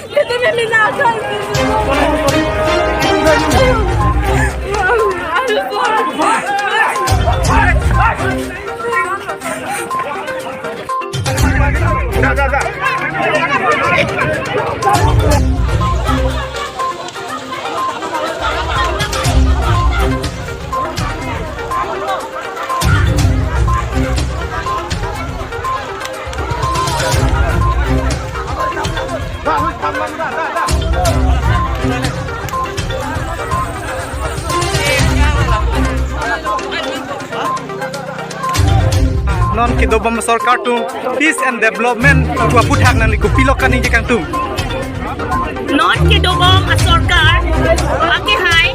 Kita nilinakaw. non kido bam sarkar tu peace and development ku puthak nan ku pilok kani je kang tu non kido bam sarkar ake hai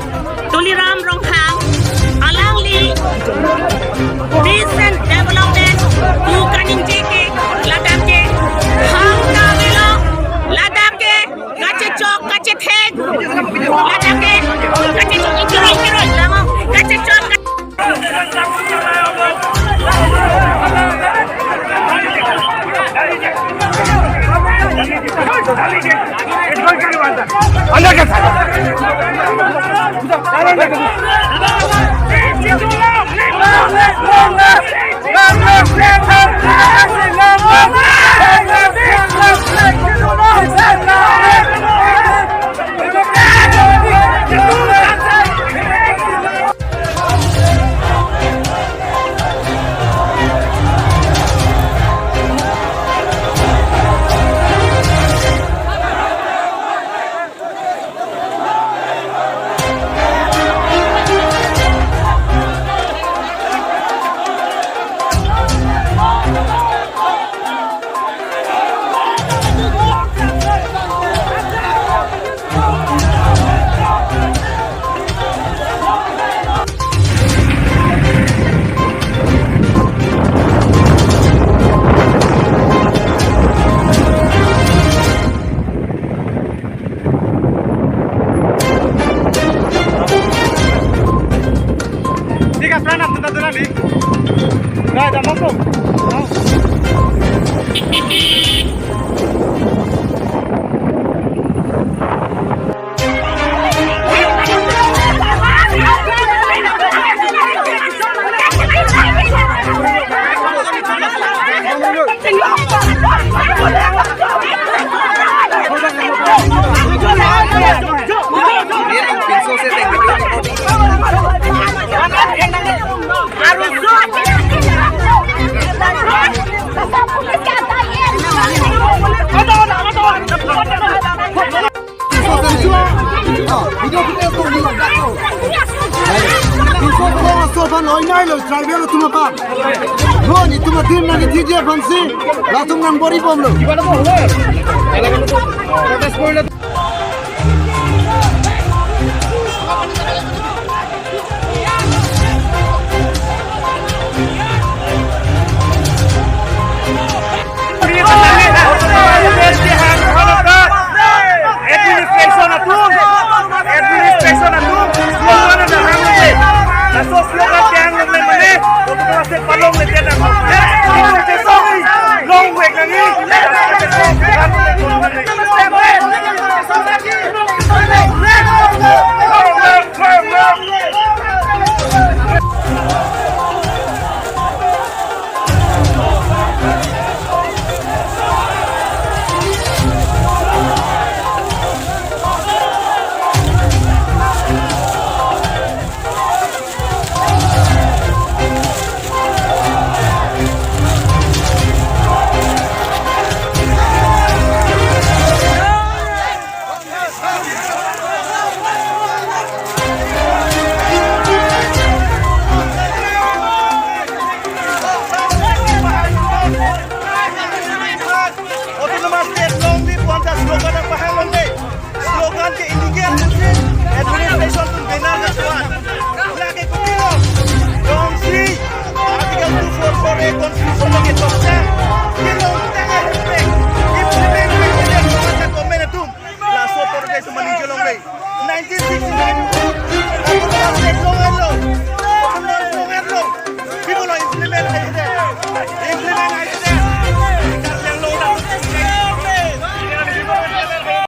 tuliram ronghang alang li peace and development ku kaning je ke ladam ke hang na velo ladam ke gache chok gache theg ladam ke gache chok ikiroi lama gache chok Constitution